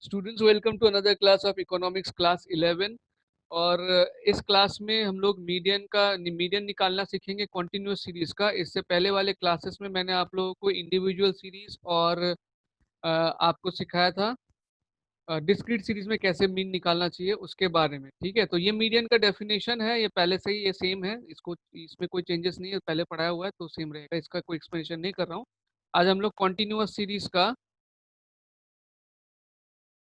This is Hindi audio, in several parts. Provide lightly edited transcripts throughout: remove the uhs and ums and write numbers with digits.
Students, welcome to another class of economics class 11। और इस क्लास में हम लोग मीडियन निकालना सीखेंगे कॉन्टिन्यूस सीरीज का। इससे पहले वाले क्लासेस में मैंने आप लोगों को इंडिविजुअल सीरीज और आपको सिखाया था डिस्क्रीट सीरीज में कैसे मीन निकालना चाहिए उसके बारे में। ठीक है, तो ये मीडियन का डेफिनेशन है, ये पहले से ही ये सेम है, इसको इसमें कोई चेंजेस नहीं है, पहले पढ़ाया हुआ है तो सेम रहेगा, इसका कोई एक्सप्लेनेशन नहीं कर रहा हूँ। आज हम लोग कॉन्टिन्यूस सीरीज का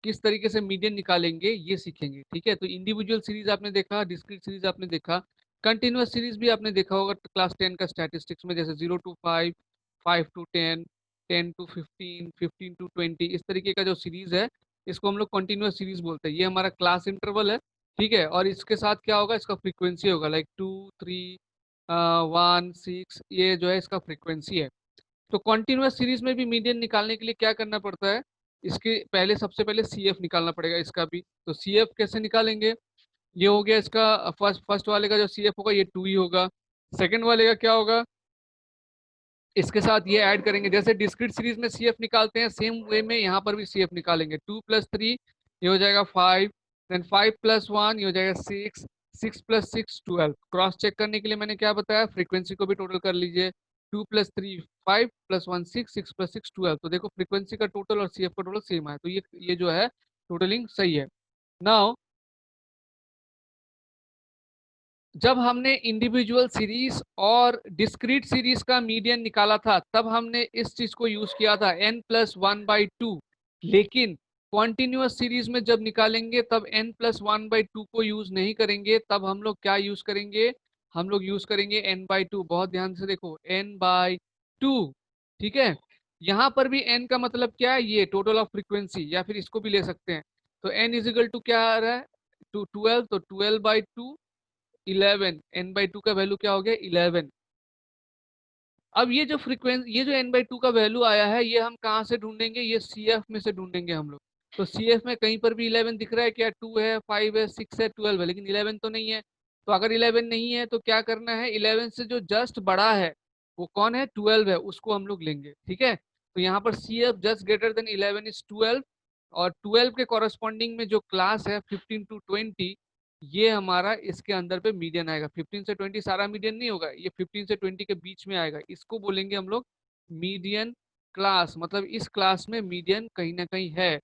किस तरीके से मीडियन निकालेंगे ये सीखेंगे। ठीक है, तो इंडिविजुअल सीरीज आपने देखा, डिस्क्रीट सीरीज आपने देखा, कंटिन्यूअस सीरीज भी आपने देखा होगा क्लास 10 का स्टैटिस्टिक्स में, जैसे 0 to 5, 5 to 10, 10 to 15, 15 to 20, इस तरीके का जो सीरीज है इसको हम लोग कंटिन्यूअस सीरीज बोलते हैं। ये हमारा क्लास इंटरवल है। ठीक है, और इसके साथ क्या होगा, इसका फ्रीक्वेंसी होगा, लाइक 2, 3, 1, 6, ये जो है इसका फ्रीक्वेंसी है। तो कॉन्टिन्यूअस सीरीज में भी मीडियन निकालने के लिए क्या करना पड़ता है, इसके पहले सबसे पहले सीएफ निकालना पड़ेगा इसका भी। तो सीएफ कैसे निकालेंगे, ये हो गया इसका फर्स्ट फर्स्ट वाले का जो सीएफ होगा ये 2 ही होगा। सेकंड वाले का क्या होगा, इसके साथ ये ऐड करेंगे, जैसे डिस्क्रीट सीरीज में सीएफ निकालते हैं सेम वे में यहाँ पर भी सीएफ निकालेंगे। 2 + 3 ये हो जाएगा 5, देन 5 + 1 ये हो जाएगा 6, 6 + 6 12। क्रॉस चेक करने के लिए मैंने क्या बताया, फ्रीक्वेंसी को भी टोटल कर लीजिए। 2 + 3 5 + 1 6, 6 + 6 12। तो देखो फ्रीक्वेंसी का टोटल और सीएफ का टोटल सेम है, तो ये जो है टोटलिंग सही है। नाउ जब हमने इंडिविजुअल सीरीज और डिस्क्रीट सीरीज का मीडियन निकाला था तब हमने इस चीज को यूज किया था n+1/2। लेकिन कॉन्टिन्यूअस सीरीज में जब निकालेंगे तब n+1/2 को यूज नहीं करेंगे, तब हम लोग क्या यूज करेंगे, हम लोग यूज करेंगे n/2। बहुत ध्यान से देखो, n/2। ठीक है, यहाँ पर भी n का मतलब क्या है, ये टोटल ऑफ फ्रीक्वेंसी, या फिर इसको भी ले सकते हैं। तो n क्या आ रहा है, 12, तो 12/2 11, n/2 का वैल्यू क्या हो गया 11। अब ये जो फ्रीक्वेंसी, ये जो n/2 का वैल्यू आया है ये हम कहाँ से ढूंढेंगे, ये सीएफ में से ढूंढेंगे हम लोग। तो सीएफ में कहीं पर भी 11 दिख रहा है क्या, 2 है, 5 है, 6 है, 12 है, लेकिन 11 तो नहीं है। तो अगर 11 नहीं है तो क्या करना है, 11 से जो जस्ट बड़ा है वो कौन है, 12 है, उसको हम लोग लेंगे। ठीक है, तो यहाँ पर CF just greater than 11 is 12, और 12 के कॉरेस्पॉन्डिंग में जो क्लास है 15 to 20, ये हमारा इसके अंदर पे मीडियन आएगा। 15 से 20 सारा मीडियन नहीं होगा, ये 15 से 20 के बीच में आएगा, इसको बोलेंगे हम लोग मीडियन क्लास। मतलब इस क्लास में मीडियन कहीं ना कहीं है,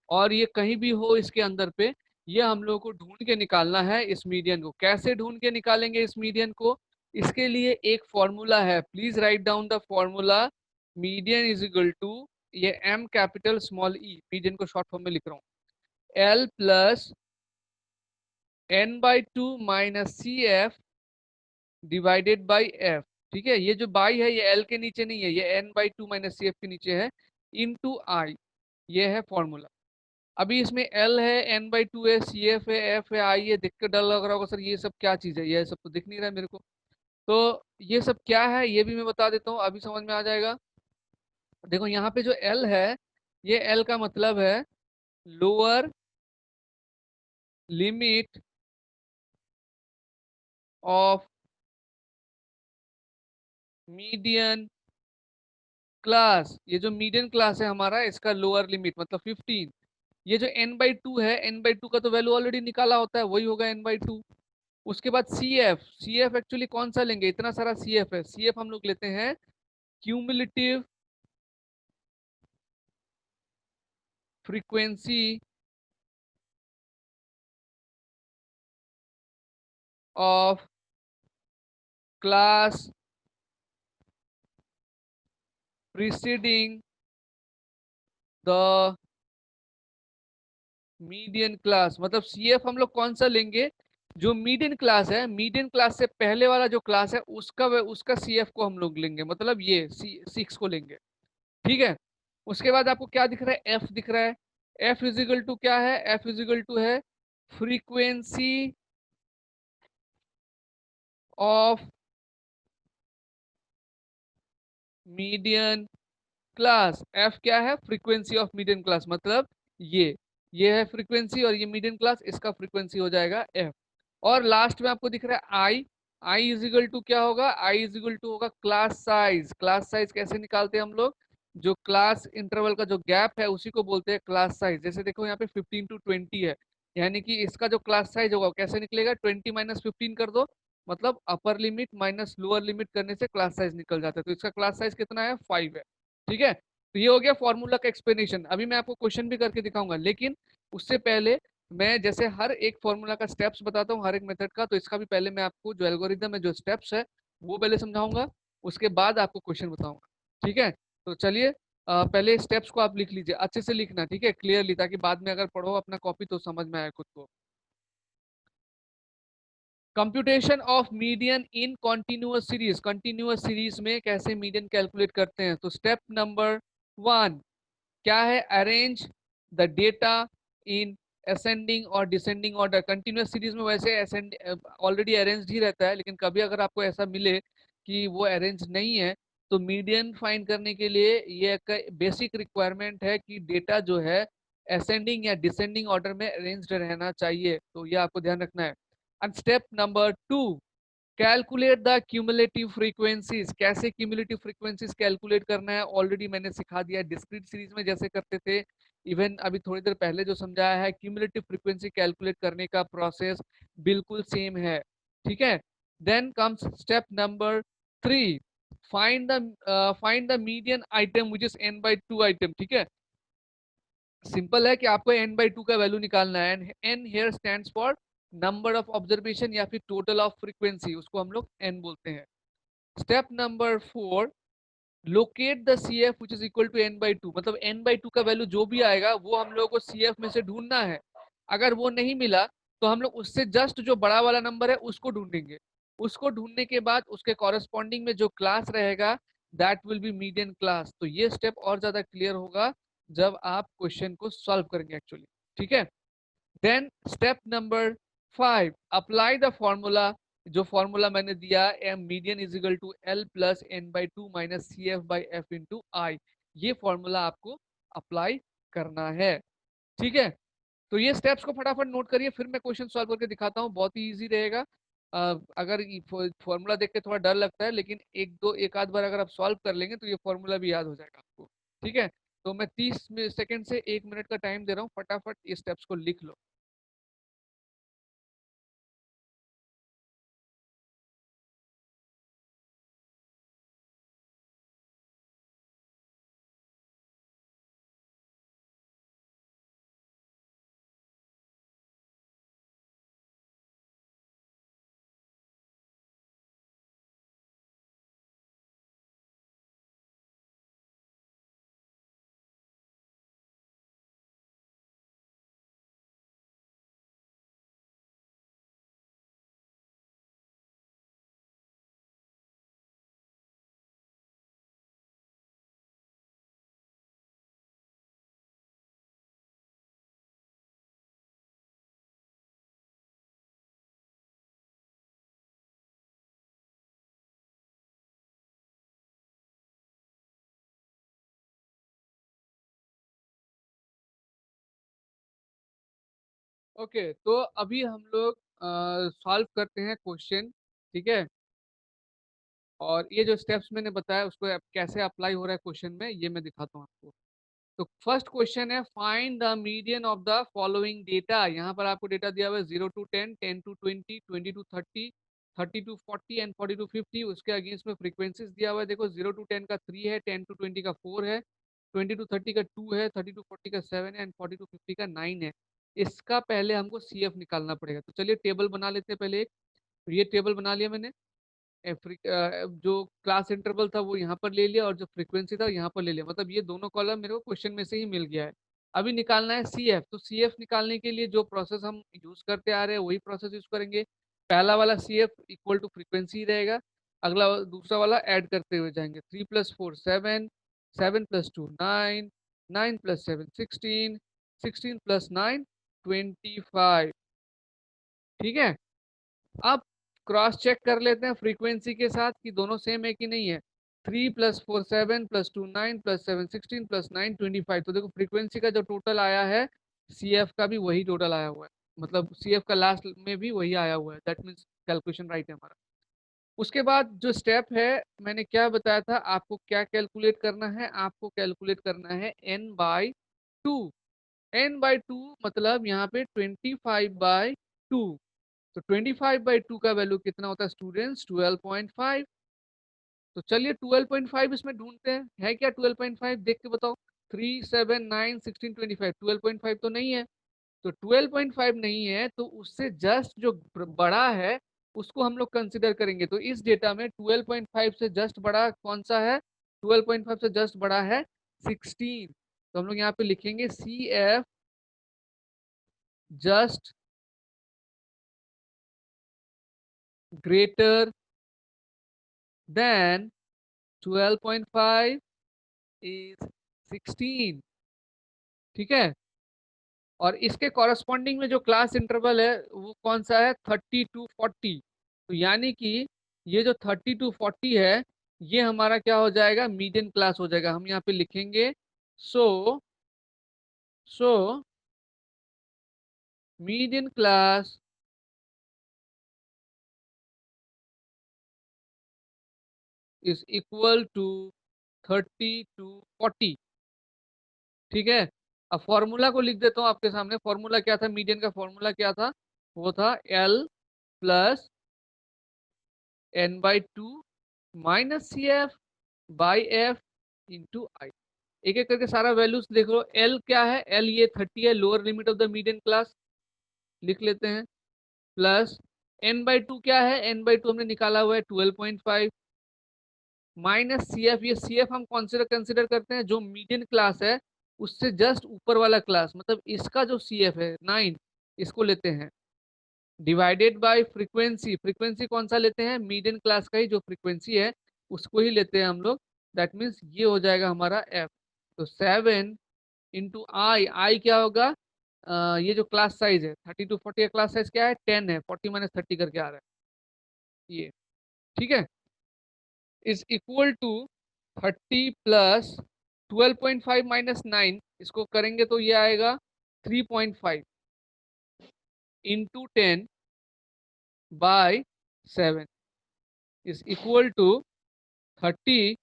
और ये कहीं भी हो इसके अंदर पे, ये हम लोग को ढूंढ के निकालना है इस मीडियन को। कैसे ढूंढ के निकालेंगे इस मीडियन को, इसके लिए एक फॉर्मूला है, please write down the formula. Median is equal to, ये M capital small E, median को शॉर्ट फॉर्म में लिख रहा हूँ, L+n/2 - CF divided by F. ठीक है, ये जो बाई है ये एल के नीचे नहीं है, ये n/2 - CF के नीचे है, इनटू आई, ये है फॉर्मूला। अभी इसमें एल है, n/2 है, CF है, एफ है, आई है, देख के डर लग रहा होगा सर ये सब क्या चीज है, ये सब तो दिख नहीं रहा है मेरे को। तो ये सब क्या है ये भी मैं बता देता हूँ, अभी समझ में आ जाएगा। देखो यहाँ पे जो एल है, ये एल का मतलब है lower limit of median class. ये जो मीडियन क्लास है हमारा, इसका लोअर लिमिट मतलब 15। ये जो n/2 है, n/2 का तो वैल्यू ऑलरेडी निकाला होता है, वही होगा n/2। उसके बाद CF, CF एक्चुअली कौन सा लेंगे, इतना सारा CF है, CF हम लोग लेते हैं cumulative frequency of class preceding the median class. मतलब CF हम लोग कौन सा लेंगे, जो मीडियन क्लास है, मीडियन क्लास से पहले वाला जो क्लास है उसका CF को हम लोग लेंगे, मतलब ये C6 को लेंगे। ठीक है, उसके बाद आपको क्या दिख रहा है, एफ दिख रहा है। एफ इजिकल टू क्या है, एफ इजिकल टू है frequency of median class. F क्या है, फ्रीक्वेंसी ऑफ मीडियन क्लास, मतलब ये है फ्रीक्वेंसी, और ये मीडियन क्लास, इसका फ्रीक्वेंसी हो जाएगा एफ। और लास्ट में आपको दिख रहा है आई, आई इजिकल टू क्या होगा, आई इजिकल टू होगा क्लास साइज। क्लास साइज कैसे निकालते हैं हम लोग, जो क्लास इंटरवल का जो गैप है उसी को बोलते हैं क्लास साइज। जैसे देखो यहाँ पे 15 to 20 है, यानी कि इसका जो क्लास साइज होगा कैसे निकलेगा, 20 माइनस 15 कर दो, मतलब upper limit minus lower limit करने से क्लास साइज निकल जाता है। तो इसका क्लास साइज कितना है, 5 है। ठीक है, तो ये हो गया फॉर्मूला का एक्सप्लेनेशन। अभी मैं आपको क्वेश्चन भी करके दिखाऊंगा, लेकिन उससे पहले मैं जैसे हर एक फॉर्मूला का स्टेप्स बताता हूँ, हर एक मेथड का, तो इसका भी पहले मैं आपको जो एल्गोरिदम है, जो स्टेप्स है, वो पहले समझाऊंगा, उसके बाद आपको क्वेश्चन बताऊंगा। ठीक है, तो चलिए पहले स्टेप्स को आप लिख लीजिए, अच्छे से लिखना, ठीक है, क्लियरली, ताकि बाद में अगर पढ़ो अपना कॉपी तो समझ में आए खुद को। Computation of median in continuous series में कैसे मीडियन कैलकुलेट करते हैं। तो स्टेप नंबर 1 क्या है, arrange the data in ascending और डिसेंडिंग ऑर्डर। कंटिन्यूअस सीरीज में वैसे असेंड ऑलरेडी अरेंज्ड ही रहता है, लेकिन कभी अगर आपको ऐसा मिले कि वो अरेंज नहीं है, तो मीडियन फाइंड करने के लिए ये एक बेसिक रिक्वायरमेंट है कि डेटा जो है असेंडिंग या डिसेंडिंग ऑर्डर में अरेंज्ड रहना चाहिए। तो ये आपको ध्यान रखना है। And step number 2, calculate the cumulative frequencies. कैसे क्यूमुलेटिव फ्रीक्वेंसीज कैलकुलेट करना है ऑलरेडी मैंने सिखा दिया, डिस्क्रीट सीरीज में जैसे करते थे, इवन अभी थोड़ी देर पहले जो समझाया है, क्यूमुलेटिव फ्रीक्वेंसी कैलकुलेट करने का प्रोसेस बिल्कुल सेम है। ठीक है, then comes step number 3, find the median item which is n/2 item. ठीक है, सिंपल है कि आपको n/2 का वैल्यू निकालना है। n here stands for number of observation या फिर टोटल ऑफ फ्रीक्वेंसी, उसको हम लोग n बोलते हैं। Step number 4, locate the C F which is equal to n/2, मतलब n/2 का वैल्यू जो भी आएगा वो हम लोग को सी एफ में से ढूंढना है। अगर वो नहीं मिला तो हम लोग उससे जस्ट जो बड़ा वाला नंबर है उसको ढूंढेंगे। उसको ढूंढने के बाद उसके कॉरेस्पॉन्डिंग में जो क्लास रहेगा that will be median class. तो ये स्टेप और ज्यादा क्लियर होगा जब आप क्वेश्चन को सॉल्व करेंगे एक्चुअली। ठीक है, then step number 5, apply the formula. जो फॉर्मूला मैंने दिया, M median is equal to l plus n/2 minus c f by f into i, ये फॉर्मूला आपको अप्लाई करना है। ठीक है, तो ये स्टेप्स को फटाफट नोट करिए, फिर मैं क्वेश्चन सॉल्व करके दिखाता हूँ, बहुत ही इजी रहेगा। अगर फॉर्मूला देख के थोड़ा डर लगता है, लेकिन एक आध बार अगर आप सॉल्व कर लेंगे तो ये फॉर्मूला भी याद हो जाएगा आपको। ठीक है, तो मैं 30 सेकंड से 1 मिनट का टाइम दे रहा हूँ, फटाफट ये स्टेप्स को लिख लो। ओके, तो अभी हम लोग सॉल्व करते हैं क्वेश्चन। ठीक है, और ये जो स्टेप्स मैंने बताया उसको कैसे अप्लाई हो रहा है क्वेश्चन में, ये मैं दिखाता हूँ आपको। तो फर्स्ट क्वेश्चन है, find the median of the following data. यहाँ पर आपको डेटा दिया हुआ है 0 to 10, 10 to 20, 20 to 30, 30 to 40 and 40 to 50। उसके अगेंस्ट में फ्रीक्वेंसीज दिया हुआ है, देखो 0 to 10 का 3 है, 10 to 20 का 4 है, 20 to 30 का 2 है, 30 to 40 का 7 है एंड 40 to 50 का 9 है। इसका पहले हमको सी एफ निकालना पड़ेगा। तो चलिए टेबल बना लेते हैं पहले एक। तो ये टेबल बना लिया मैंने। जो क्लास इंटरवल था वो यहाँ पर ले लिया, और जो फ्रीक्वेंसी था यहाँ पर ले लिया, मतलब ये दोनों कॉलम मेरे को क्वेश्चन में से ही मिल गया है। अभी निकालना है सी एफ। तो सी एफ निकालने के लिए जो प्रोसेस हम यूज करते आ रहे हैं वही प्रोसेस यूज करेंगे। पहला वाला C F equal to frequency रहेगा, अगला दूसरा वाला ऐड करते हुए जाएंगे। 3 + 4 7, 7 + 2 9, 9 + 7 16, 16 + 9 25। ठीक है, अब क्रॉस चेक कर लेते हैं फ्रीक्वेंसी के साथ कि दोनों सेम है कि नहीं है। 3 + 4 7 + 2 9 + 7 16 + 9 25। तो देखो फ्रीक्वेंसी का जो टोटल आया है, सी एफ का भी वही टोटल आया हुआ है, मतलब सी एफ का लास्ट में भी वही आया हुआ है, दैट मीन्स कैलकुलेशन राइट है हमारा। उसके बाद जो स्टेप है, मैंने क्या बताया था आपको, क्या कैलकुलेट करना है, आपको कैलकुलेट करना है n/2। n/2 मतलब यहाँ पे 25/2। तो 25/2 का वैल्यू कितना होता है स्टूडेंट्स? 12.5। तो चलिए 12.5 इसमें ढूंढते हैं, है क्या 12.5? देख के बताओ। 3, 7, 9, 16, 25, 12.5 तो नहीं है। तो 12.5 नहीं है तो उससे जस्ट जो बड़ा है उसको हम लोग कंसिडर करेंगे। तो इस डेटा में 12.5 से जस्ट बड़ा कौन सा है? 12.5 से जस्ट बड़ा है 16। तो हम लोग यहाँ पे लिखेंगे CF just greater than 12.5 is 16। ठीक है। और इसके कॉरस्पॉन्डिंग में जो क्लास इंटरवल है वो कौन सा है? 30 to 40। तो यानी कि ये जो 30 to 40 है, ये हमारा क्या हो जाएगा? मीडियन क्लास हो जाएगा। हम यहाँ पे लिखेंगे so so median class is equal to 30 to 40। ठीक है। अब फॉर्मूला को लिख देता हूँ आपके सामने। फॉर्मूला क्या था? मीडियन का फॉर्मूला क्या था? वो था L+N/2 माइनस CF/F इंटू आई। एक एक करके सारा वैल्यूज देख लो। एल क्या है? एल ये 30 है, lower limit of the median class, लिख लेते हैं। प्लस n/2 क्या है? n/2 हमने निकाला हुआ है 12.5 माइनस CF। ये CF हम कंसिडर करते हैं जो मीडियन क्लास है उससे जस्ट ऊपर वाला क्लास, मतलब इसका जो CF है 9, इसको लेते हैं डिवाइडेड बाय फ्रीक्वेंसी। फ्रीक्वेंसी कौन सा लेते हैं? मीडियन क्लास का ही जो फ्रीक्वेंसी है उसको ही लेते हैं हम लोग। दैट मीन्स ये हो जाएगा हमारा F। तो 7 इंटू आई क्या होगा? ये जो क्लास साइज है 30 to 40 का क्लास साइज क्या है? 10 है। 40 - 30 करके आ रहा है ये। ठीक है। इज इक्वल टू 30 + 12.5 - 9, इसको करेंगे तो ये आएगा 3.5 into 10/7 is equal to 30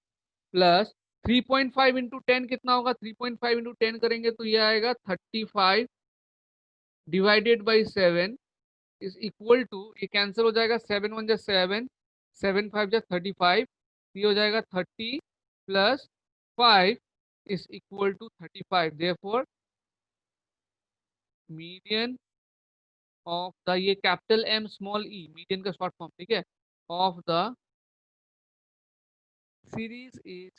+ 3.5 into 10 कितना होगा? 3.5 इंटू 10 करेंगे तो ये आएगा 35 divided by 7 is equal to, ये कैंसिल हो जाएगा, 7 1 जा 7, 7 5 जा 35, ये हो जाएगा 30 + 5 is equal to 35। Therefore median of the, ये capital M small e median का शॉर्ट फॉर्म, ठीक है, ऑफ द सीरीज इज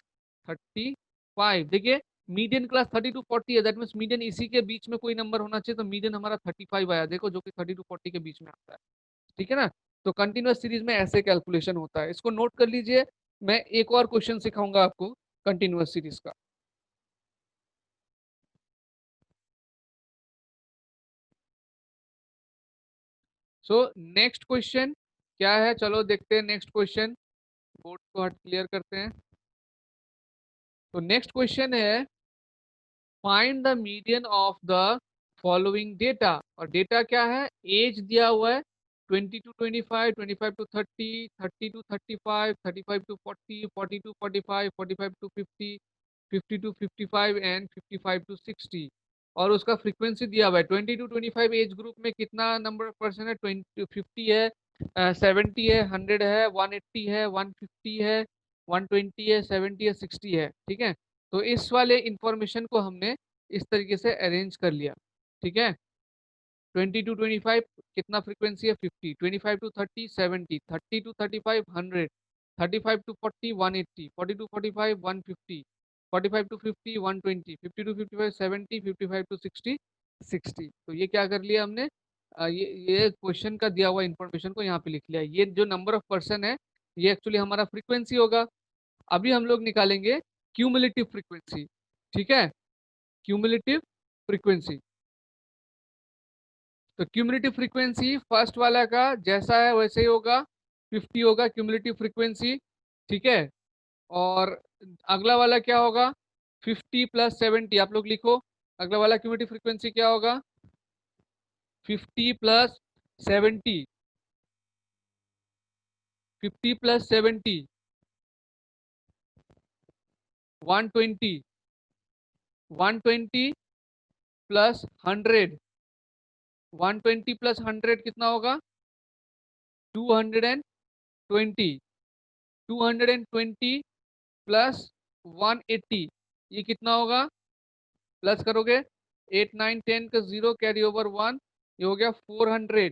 35। देखिए मीडियन क्लास 30 to 40 है, दैट मीन्स मीडियन इसी के बीच में कोई नंबर होना चाहिए। तो मीडियन हमारा 35 आया, देखो, जो कि 30 to 40 के बीच में आता है। ठीक है ना। तो कंटिन्यूअस सीरीज में ऐसे कैलकुलेशन होता है, इसको नोट कर लीजिए। मैं एक और क्वेश्चन सिखाऊंगा आपको कंटिन्यूअस सीरीज का। सो नेक्स्ट क्वेश्चन क्या है? चलो देखते हैं नेक्स्ट क्वेश्चन। बोर्ड को हट क्लियर करते हैं। तो नेक्स्ट क्वेश्चन है find the median of the following data. और डेटा क्या है? एज दिया हुआ है 20 to 25, 25 to 30, 30 to 35, 35 to 40, 40 to 45, 45 to 50, 50 to 55 and 55 to 60। और उसका फ्रीक्वेंसी दिया हुआ है 20 to 25 एज ग्रुप में कितना नंबर ऑफ पर्सन है? 50 है, 70 है, 100 है, 180 है, 150 है, 120 है, 70 है, 60 है। ठीक है। तो इस वाले इंफॉर्मेशन को हमने इस तरीके से अरेंज कर लिया। ठीक है। 20 to 25 कितना फ्रीक्वेंसी है? 50, 25 to 30 70, 30 to 35 100, 35 to 40 180, 40 to 45 150, 45 to 50 120, 50 to 55 70, 55 to 60 60। तो ये क्या कर लिया हमने? ये क्वेश्चन का दिया हुआ इंफॉर्मेशन को यहाँ पे लिख लिया। ये जो नंबर ऑफ पर्सन है ये एक्चुअली हमारा फ्रीक्वेंसी होगा। अभी हम लोग निकालेंगे क्यूमुलेटिव फ्रीक्वेंसी। ठीक है। Cumulative frequency. तो क्यूमुलेटिव फ्रीक्वेंसी फर्स्ट वाला का जैसा है वैसे ही होगा, 50 होगा क्यूमुलेटिव फ्रीक्वेंसी। ठीक है। और अगला वाला क्या होगा? 50 + 70, आप लोग लिखो। अगला वाला क्यूमुलेटिव फ्रीक्वेंसी क्या होगा? 50 + 70 50 प्लस 70 120 120 प्लस 100 120 प्लस 100 कितना होगा 220 220 प्लस 180 ये कितना होगा प्लस करोगे 8 9 10 का 0 कैरी ओवर 1 ये हो गया 400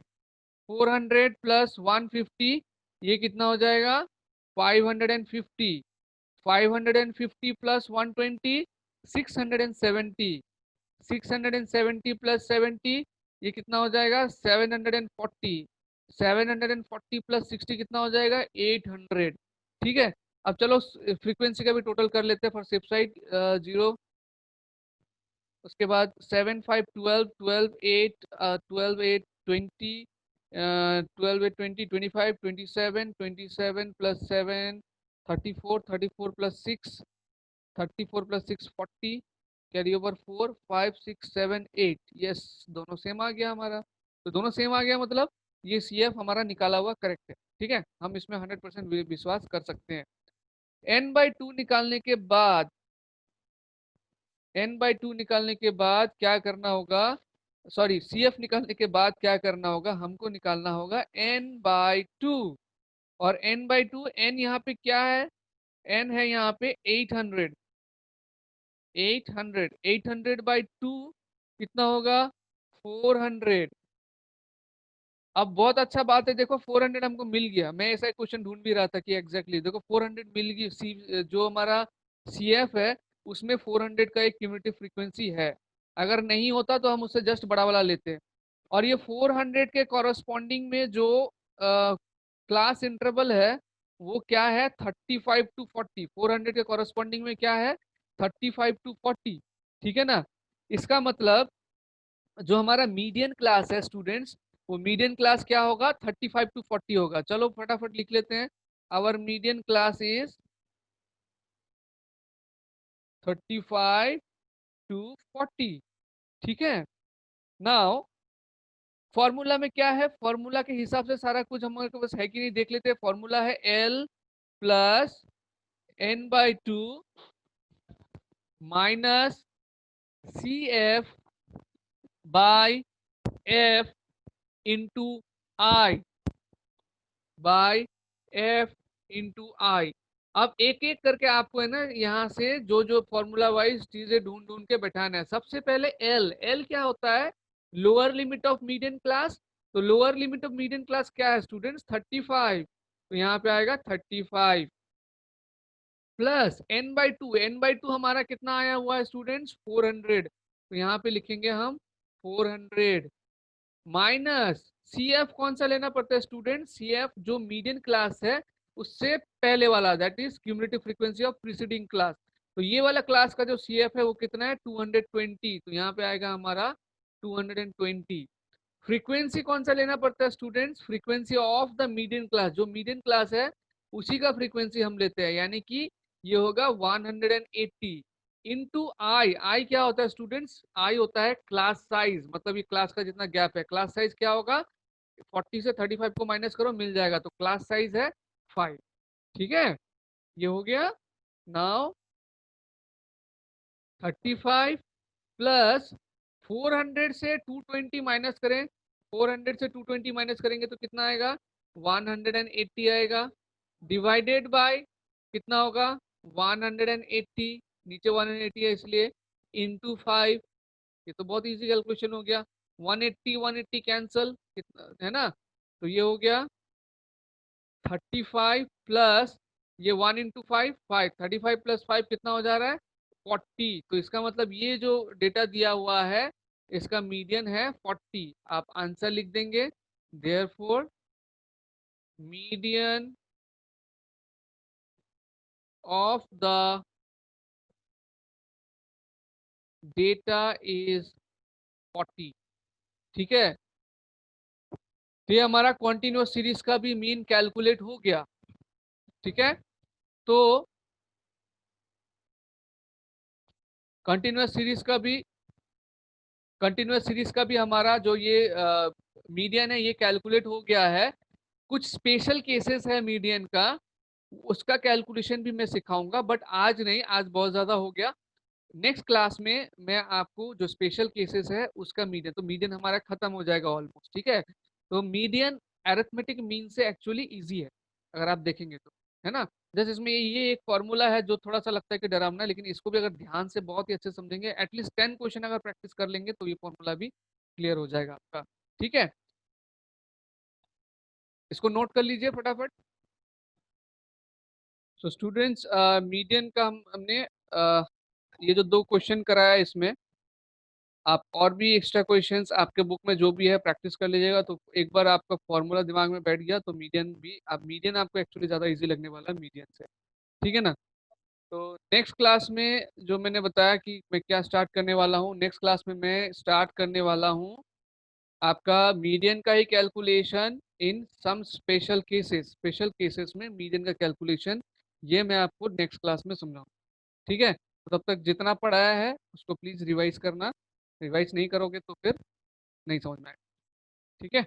400 प्लस 150 ये कितना हो जाएगा 550 550 प्लस 120 670 670 प्लस 70 ये कितना हो जाएगा 740 740 प्लस 60 कितना हो जाएगा 800 ठीक है। अब चलो फ्रीक्वेंसी का भी टोटल कर लेते हैं फॉर सेफ साइड 0 उसके बाद 7 5 12 12 8 12 8 20 12 8 20 25 27 27 plus 7 34 34 plus 6 34 plus 6 40 carry over 4 5 6 7 8 yes दोनों सेम आ गया हमारा। तो दोनों सेम आ गया मतलब ये सी एफ हमारा निकाला हुआ करेक्ट है। ठीक है हम इसमें 100% विश्वास कर सकते हैं। n/2 निकालने के बाद n/2 निकालने के बाद क्या करना होगा सॉरी सी एफ निकालने के बाद क्या करना होगा हमको निकालना होगा n/2 और n/2 n यहाँ पे क्या है n है यहाँ पे 800 800 800/2 कितना होगा 400। अब बहुत अच्छा बात है देखो 400 हमको मिल गया मैं ऐसा क्वेश्चन ढूंढ भी रहा था कि एग्जैक्टली देखो 400 मिल गई सी जो हमारा सी एफ है उसमें 400 का एक क्यूमुलेटिव फ्रीक्वेंसी है। अगर नहीं होता तो हम उससे जस्ट बड़ा वाला लेते हैं और ये 400 के कॉरस्पॉन्डिंग में जो क्लास इंटरवल है वो क्या है 35 टू 40 400 के कॉरस्पॉन्डिंग में क्या है 35 टू 40 ठीक है ना। इसका मतलब जो हमारा मीडियन क्लास है स्टूडेंट्स वो मीडियन क्लास क्या होगा 35 टू 40 होगा। चलो फटाफट लिख लेते हैं our median class is 35 to 40 ठीक है। नाउ फॉर्मूला में क्या है फॉर्मूला के हिसाब से सारा कुछ हमारे पास है कि नहीं देख लेते हैं। फॉर्मूला है l plus n/2 minus c f by f into i by f into i. अब एक एक करके आपको है ना यहाँ से जो जो फॉर्मूला वाइज चीजें ढूंढ ढूंढ के बैठाना है। सबसे पहले एल एल क्या होता है lower limit of median class. तो lower limit of median class क्या है स्टूडेंट्स 35 तो यहाँ पे आएगा 35 प्लस n/2 n/2 हमारा कितना आया हुआ है स्टूडेंट्स 400 तो यहाँ पे लिखेंगे हम 400 माइनस सी एफ कौन सा लेना पड़ता है स्टूडेंट सी एफ जो मीडियन क्लास है उससे पहले वाला that is cumulative frequency of preceding class. तो ये वाला क्लास का जो सी एफ है वो कितना है 220 तो यहाँ पे आएगा हमारा 220। फ्रीक्वेंसी कौन सा लेना पड़ता है students frequency of the median class जो मीडियन क्लास है उसी का फ्रीक्वेंसी हम लेते हैं यानी कि ये होगा 180 इंटू आई। आई क्या होता है स्टूडेंट्स आई होता है क्लास साइज मतलब ये क्लास का जितना गैप है क्लास साइज क्या होगा 40 से 35 को माइनस करो मिल जाएगा तो क्लास साइज है 5 ठीक है। ये हो गया नाउ 35 प्लस 400 से 220 माइनस करें 400 से 220 माइनस करेंगे तो कितना आएगा 180 आएगा डिवाइडेड बाय कितना होगा 180 नीचे 180 है इसलिए इंटू 5 ये तो बहुत इजी कैलकुलेशन हो गया 180 180 कैंसल कितना है ना तो ये हो गया 35 प्लस ये 1 इंटू 5 5 35 प्लस 5 कितना हो जा रहा है 40। तो इसका मतलब ये जो डेटा दिया हुआ है इसका मीडियन है 40। आप आंसर लिख देंगे therefore median of the data is 40 ठीक है। तो ये हमारा कॉन्टिन्यूअस सीरीज का भी मीन कैलकुलेट हो गया ठीक है। तो कंटिन्यूअस सीरीज का भी हमारा जो ये मीडियन है ये कैलकुलेट हो गया है। कुछ स्पेशल केसेस है मीडियन का, उसका कैलकुलेशन भी मैं सिखाऊंगा, बट आज नहीं, आज बहुत ज्यादा हो गया। नेक्स्ट क्लास में मैं आपको जो स्पेशल केसेस है उसका मीडियन, तो मीडियन हमारा खत्म हो जाएगा ऑलमोस्ट, ठीक है। तो मीडियन अरिथमेटिक मीन से एक्चुअली इजी है, अगर आप देखेंगे तो, है ना। जैसे इसमें ये एक फॉर्मूला है जो थोड़ा सा लगता है कि डरावना है, लेकिन इसको भी अगर ध्यान से बहुत ही अच्छे से समझेंगे, एटलीस्ट 10 क्वेश्चन अगर प्रैक्टिस कर लेंगे, तो ये फॉर्मूला भी क्लियर हो जाएगा आपका, ठीक है। इसको नोट कर लीजिए फटाफट। सो स्टूडेंट्स, मीडियन का हमने ये जो 2 क्वेश्चन कराया इसमें, आप और भी एक्स्ट्रा क्वेश्चंस आपके बुक में जो भी है प्रैक्टिस कर लीजिएगा, तो एक बार आपका फॉर्मूला दिमाग में बैठ गया तो मीडियन भी, आप मीडियन आपको एक्चुअली ज़्यादा इजी लगने वाला है मीडियन से, ठीक है ना। तो नेक्स्ट क्लास में जो मैंने बताया कि मैं क्या स्टार्ट करने वाला हूँ, नेक्स्ट क्लास में मैं स्टार्ट करने वाला हूँ आपका मीडियन का ही calculation in some special cases में मीडियन का कैलकुलेशन, ये मैं आपको नेक्स्ट क्लास में समझाऊँ, ठीक है। तो तब तक जितना पढ़ाया है उसको प्लीज रिवाइज करना, रिवाइज नहीं करोगे तो फिर नहीं समझ में आएगा, ठीक है।